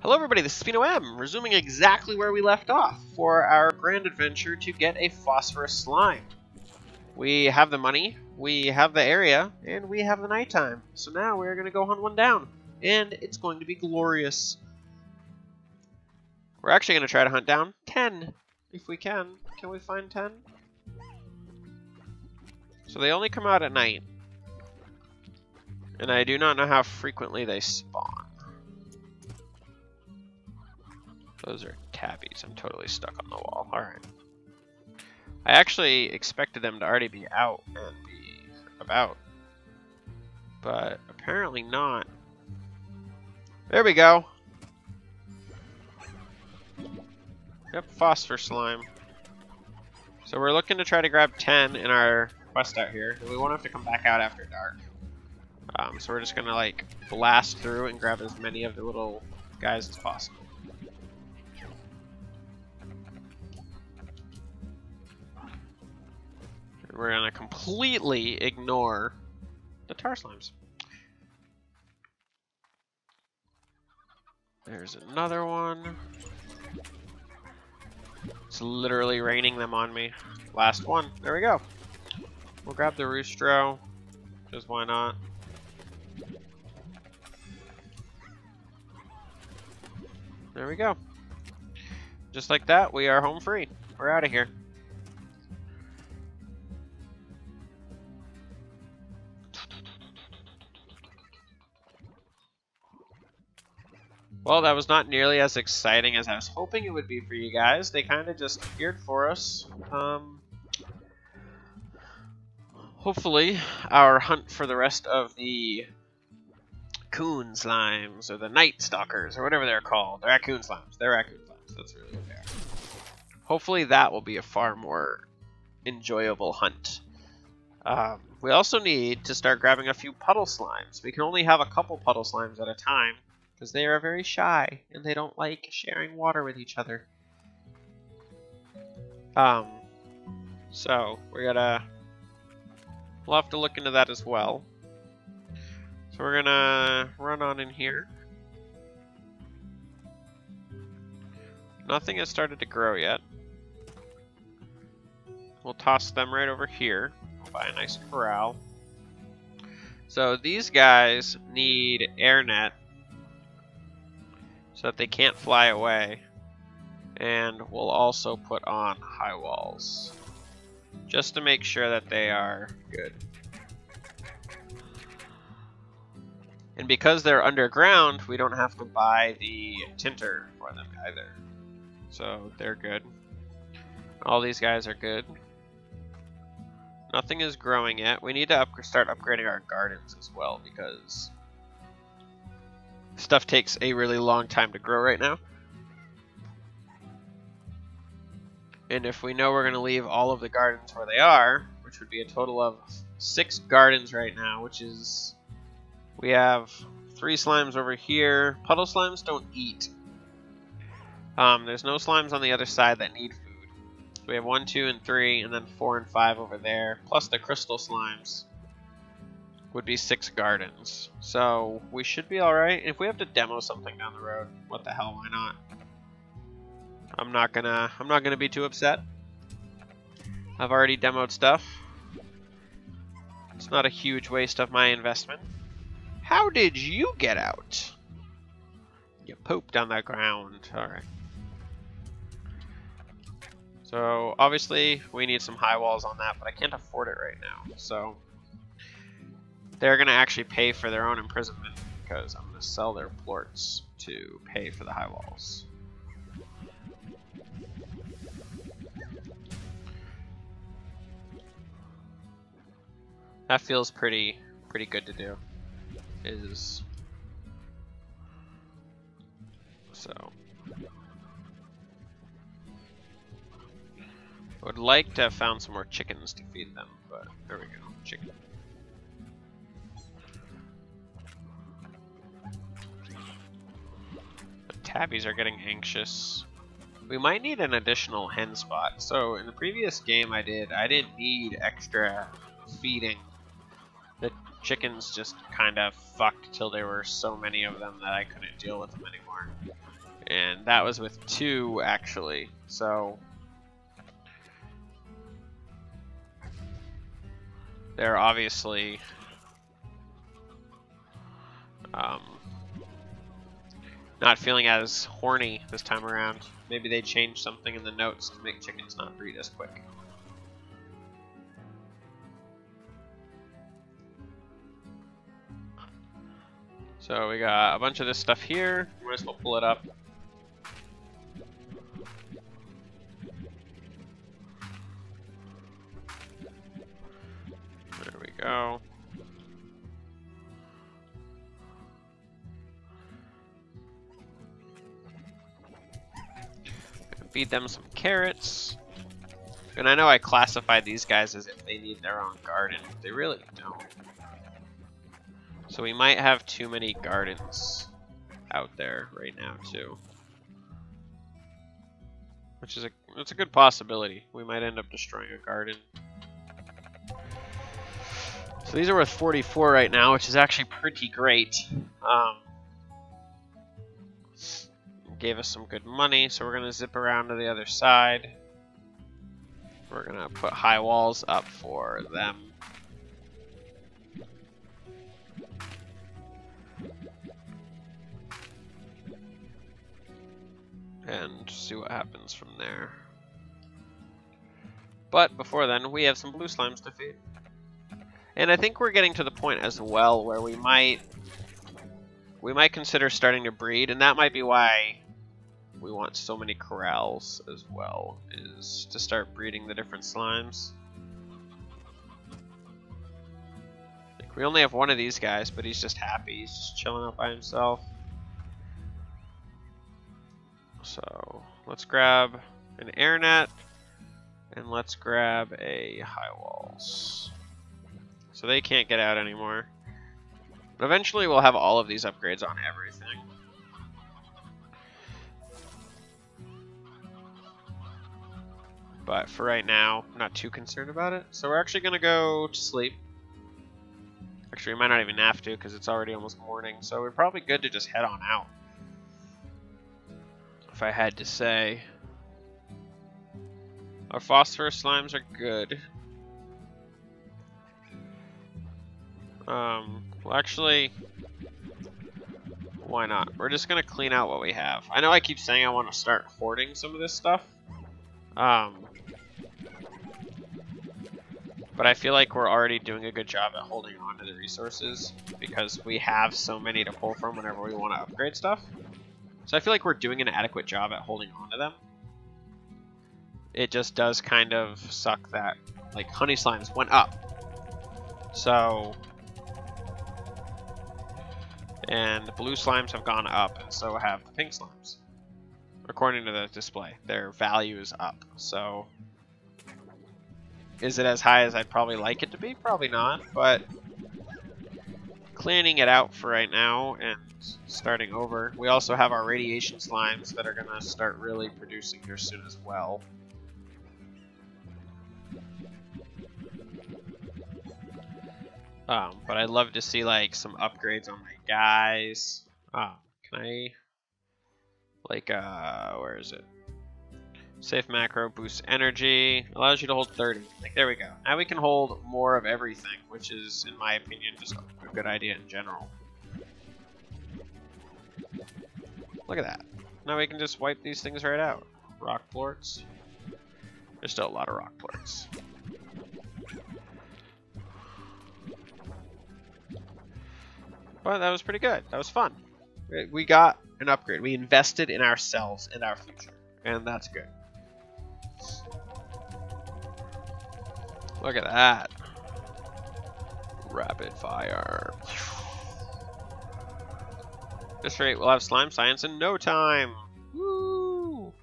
Hello everybody, this is Pheno M, resuming exactly where we left off for our grand adventure to get a phosphorus slime. We have the money, we have the area, and we have the nighttime. So now we're going to go hunt one down, and it's going to be glorious. We're actually going to try to hunt down 10, if we can. Can we find 10? So they only come out at night, and I do not know how frequently they spawn. Those are tabbies. I'm totally stuck on the wall. Alright. I actually expected them to already be out and be about. But apparently not. There we go. Yep, phosphor slime. So we're looking to try to grab 10 in our quest out here. We won't have to come back out after dark. So we're just gonna like blast through and grab as many of the little guys as possible. We're gonna completely ignore the tar slimes. There's another one. It's literally raining them on me. Last one. There we go. We'll grab the roostro, because why not? There we go. Just like that, we are home free. We're out of here. Well, that was not nearly as exciting as I was hoping it would be for you guys. They kind of just appeared for us. Hopefully, our hunt for the rest of the coon slimes, or the night stalkers, or whatever they're called. They're raccoon slimes. They're raccoon slimes. That's really what they are. Hopefully that will be a far more enjoyable hunt. We also need to start grabbing a few puddle slimes. We can only have a couple puddle slimes at a time, because they are very shy, and they don't like sharing water with each other. So, we'll have to look into that as well. So we're gonna run on in here. Nothing has started to grow yet. We'll toss them right over here. We'll buy a nice corral. So these guys need air net, so that they can't fly away, and we'll also put on high walls just to make sure that they are good. And because they're underground, we don't have to buy the tinter for them either, so they're good. All these guys are good. Nothing is growing yet. We need to start upgrading our gardens as well, because stuff takes a really long time to grow right now. And if we know we're going to leave all of the gardens where they are, which would be a total of 6 gardens right now, which is... We have 3 slimes over here. Puddle slimes don't eat. There's no slimes on the other side that need food. So we have 1, 2, and 3, and then 4 and 5 over there, plus the crystal slimes. Would be 6 gardens, so we should be all right. If we have to demo something down the road, what the hell? Why not? I'm not gonna be too upset. I've already demoed stuff. It's not a huge waste of my investment. How did you get out? You pooped on the ground. All right. So obviously we need some high walls on that, but I can't afford it right now. So they're going to actually pay for their own imprisonment, because I'm going to sell their plorts to pay for the high walls. That feels pretty good to do. So I would like to have found some more chickens to feed them, but there we go. Chicken. Tabbies are getting anxious. We might need an additional hen spot. So in the previous game I didn't need extra feeding. The chickens just kind of fucked till there were so many of them that I couldn't deal with them anymore. And that was with 2, actually. So they're obviously not feeling as horny this time around. Maybe they changed something in the notes to make chickens not breed as quick. So we got a bunch of this stuff here. Might as well pull it up. There we go. Feed them some carrots. And I know I classified these guys as if they need their own garden, but they really don't. So we might have too many gardens out there right now too. Which is it's a good possibility. We might end up destroying a garden. So these are worth 44 right now, which is actually pretty great. Gave us some good money, so we're gonna zip around to the other side. We're gonna put high walls up for them. And see what happens from there. But before then, we have some blue slimes to feed. And I think we're getting to the point as well where we might consider starting to breed, and that might be why we want so many corrals as well, is to start breeding the different slimes. Like, we only have one of these guys, but he's just happy. He's just chilling out by himself. So let's grab an air net, and let's grab a high walls. So they can't get out anymore. But eventually we'll have all of these upgrades on everything. But for right now, I'm not too concerned about it. So we're actually going to go to sleep. Actually, we might not even have to because it's already almost morning. So we're probably good to just head on out. If I had to say. Our phosphorus slimes are good. Well, actually, why not? We're just going to clean out what we have. I know I keep saying I want to start hoarding some of this stuff. But I feel like we're already doing a good job at holding on to the resources because we have so many to pull from whenever we want to upgrade stuff. So I feel like we're doing an adequate job at holding on to them. It just does kind of suck that, like, honey slimes went up. So, and the blue slimes have gone up, and so have the pink slimes. According to the display, their value is up. So, is it as high as I'd probably like it to be? Probably not, but cleaning it out for right now and starting over. We also have our radiation slimes that are going to start really producing here soon as well. But I'd love to see like some upgrades on my guys. Can I, like, where is it? Safe macro, boosts energy, allows you to hold 30. Like, there we go. Now we can hold more of everything, which is, in my opinion, just a good idea in general. Look at that. Now we can just wipe these things right out. Rock plorts. There's still a lot of rock plorts. But that was pretty good. That was fun. We got an upgrade. We invested in ourselves and our future. And that's good. Look at that. Rapid fire. This rate, we'll have slime science in no time. Woo!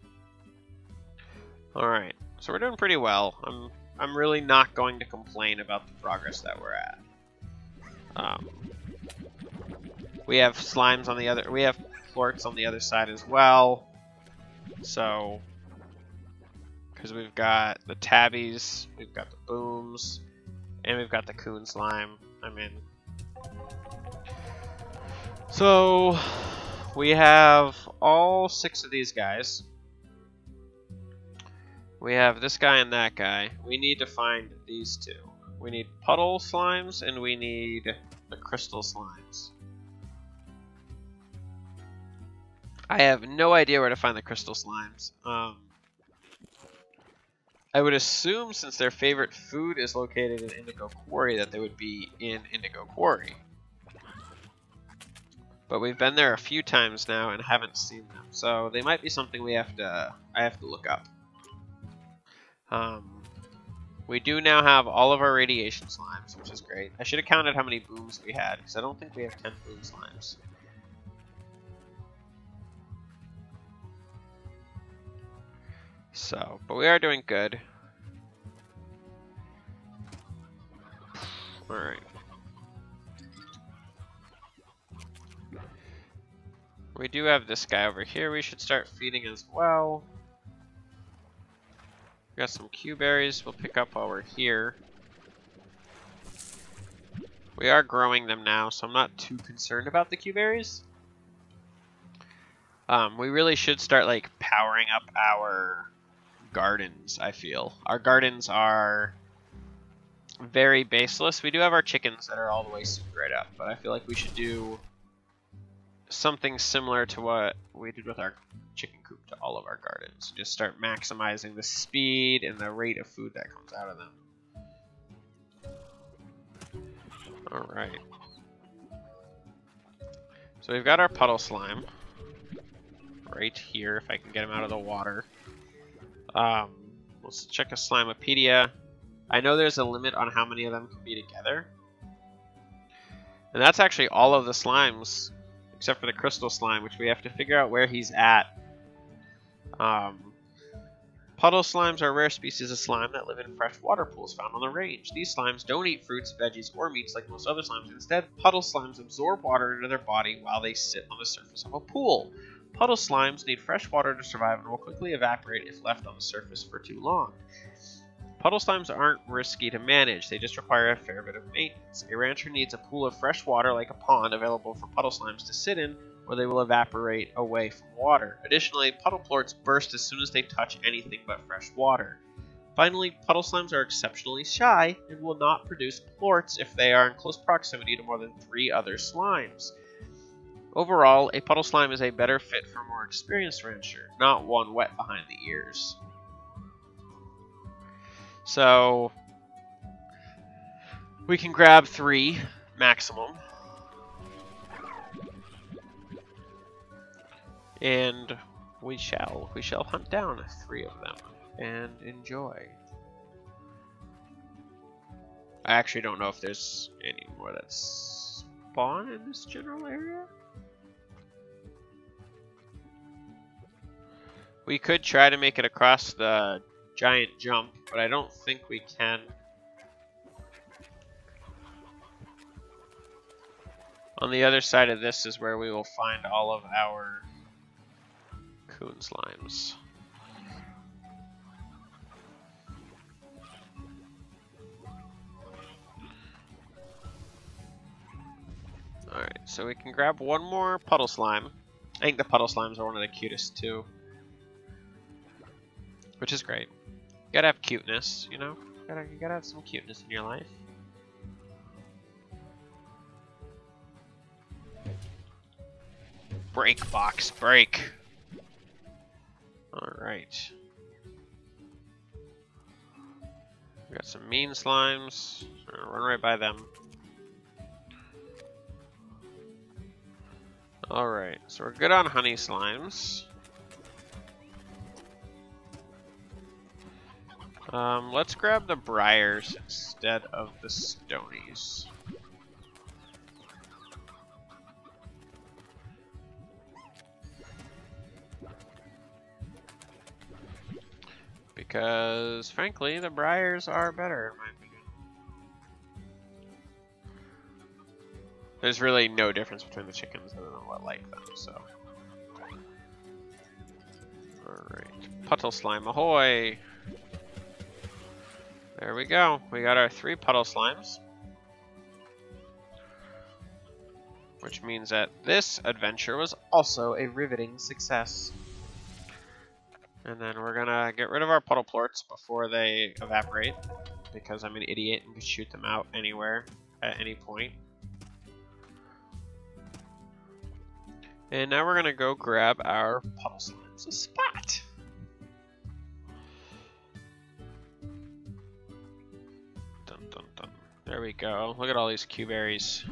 Alright, so we're doing pretty well. I'm really not going to complain about the progress that we're at. We have slimes on the other, we have plorts on the other side as well. So, because we've got the tabbies, we've got the booms, and we've got the coon slime. I'm in. So, we have all 6 of these guys. We have this guy and that guy. We need to find these 2. We need puddle slimes and we need the crystal slimes. I have no idea where to find the crystal slimes. I would assume since their favorite food is located in Indigo Quarry that they would be in Indigo Quarry. But we've been there a few times now and haven't seen them. So they might be something I have to look up. We do now have all of our radiation slimes, which is great. I should have counted how many booms we had, because I don't think we have 10 boom slimes. So, but we are doing good. Alright. We do have this guy over here we should start feeding as well. We got some Q berries we'll pick up while we're here. We are growing them now, so I'm not too concerned about the Q berries. We really should start like powering up our gardens, I feel. Our gardens are very baseless. We do have our chickens that are all the way souped right up, but I feel like we should do something similar to what we did with our chicken coop to all of our gardens. Just start maximizing the speed and the rate of food that comes out of them. Alright. So we've got our puddle slime right here, if I can get him out of the water. Let's check a Slimepedia. I know there's a limit on how many of them can be together. And that's actually all of the slimes, except for the crystal slime, which we have to figure out where he's at. Puddle slimes are a rare species of slime that live in fresh water pools found on the range. These slimes don't eat fruits, veggies, or meats like most other slimes. Instead, puddle slimes absorb water into their body while they sit on the surface of a pool. Puddle slimes need fresh water to survive and will quickly evaporate if left on the surface for too long. Puddle slimes aren't risky to manage, they just require a fair bit of maintenance. A rancher needs a pool of fresh water like a pond available for puddle slimes to sit in, or they will evaporate away from water. Additionally, puddle plorts burst as soon as they touch anything but fresh water. Finally, puddle slimes are exceptionally shy and will not produce plorts if they are in close proximity to more than 3 other slimes. Overall, a puddle slime is a better fit for a more experienced rancher, not one wet behind the ears. So, we can grab 3 maximum. And we shall hunt down 3 of them and enjoy. I actually don't know if there's any more that spawn in this general area. We could try to make it across the giant jump, but I don't think we can. On the other side of this is where we will find all of our coon slimes. Alright, so we can grab one more puddle slime. I think the puddle slimes are one of the cutest too. Which is great. You gotta have cuteness, you know? You gotta have some cuteness in your life. Break, box, break! Alright. We got some mean slimes. We're gonna run right by them. Alright, so we're good on honey slimes. Let's grab the briars instead of the stonies. Because, frankly, the briars are better, in my opinion. There's really no difference between the chickens other than what like them, so. Alright. Puddle slime ahoy! There we go. We got our 3 puddle slimes. which means that this adventure was also a riveting success. And then we're gonna get rid of our puddle plorts before they evaporate, because I'm an idiot and can shoot them out anywhere at any point. And now we're gonna go grab our puddle slimes a spot. Dun dun dun. There we go. Look at all these Q-berries.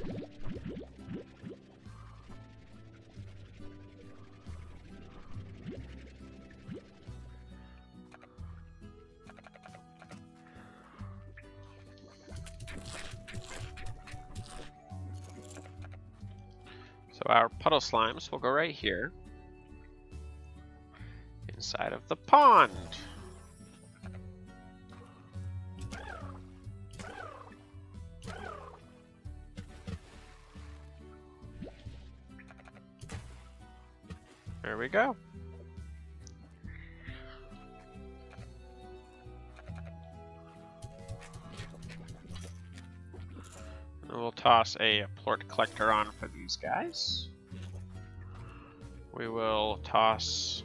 So our puddle slimes will go right here, inside of the pond. There we go. And we'll toss a plort collector on for these guys. We will toss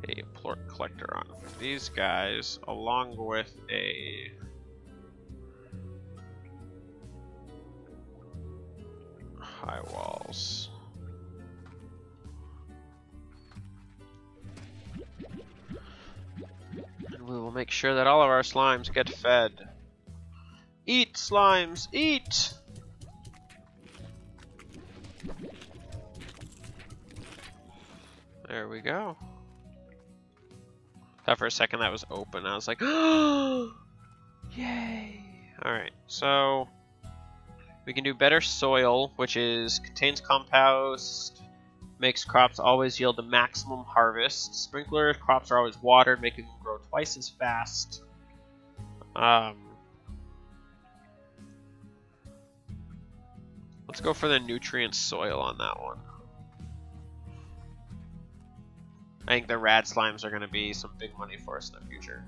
a plort collector on for these guys, along with a high walls. And we will make sure that all of our slimes get fed. Eat, slimes, eat! There we go. Thought for a second that was open. I was like, oh, yay! Alright, so we can do better soil, which contains compost, makes crops always yield the maximum harvest. Sprinkler crops are always watered, making them grow twice as fast. Let's go for the nutrient soil on that one. I think the rad slimes are going to be some big money for us in the future.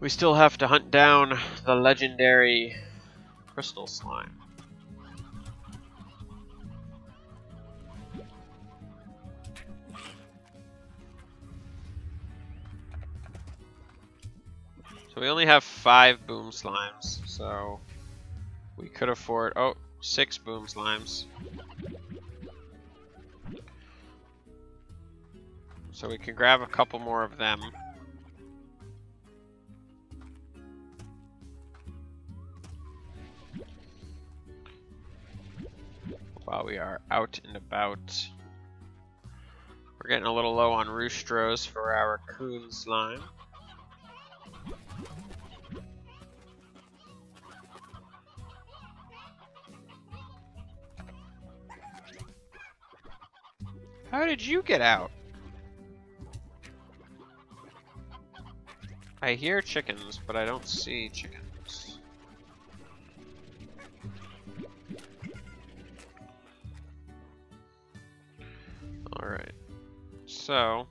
We still have to hunt down the legendary crystal slime. So we only have 5 boom slimes, so we could afford 6 boom slimes. So we can grab a couple more of them. While we are out and about. We're getting a little low on roostros for our coon slime. How did you get out? I hear chickens, but I don't see chickens. Alright. So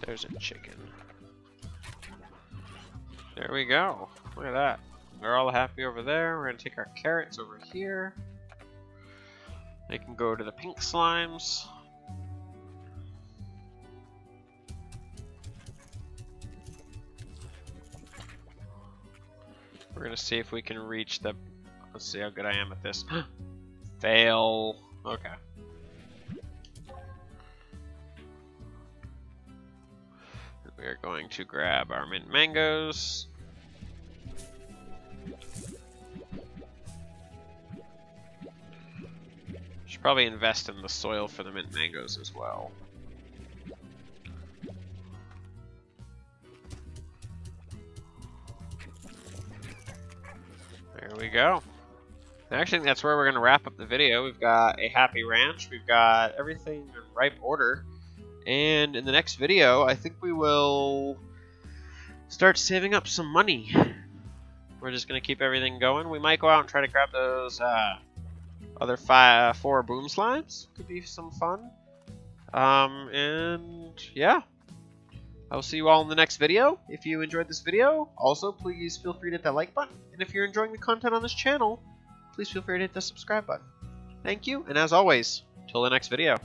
there's a chicken. There we go. Look at that. They're all happy over there. We're going to take our carrots over here. They can go to the pink slimes. We're going to see if we can reach the... Let's see how good I am at this. Fail. Okay. We are going to grab our mint mangoes. Should probably invest in the soil for the mint mangoes as well. There we go. I actually think that's where we're going to wrap up the video. We've got a happy ranch. We've got everything in ripe order. And in the next video, I think we will start saving up some money. We're just going to keep everything going. We might go out and try to grab those other 4 boom slimes. Could be some fun. And yeah, I will see you all in the next video. If you enjoyed this video, also please feel free to hit that like button. And if you're enjoying the content on this channel, please feel free to hit the subscribe button. Thank you, and as always, till the next video.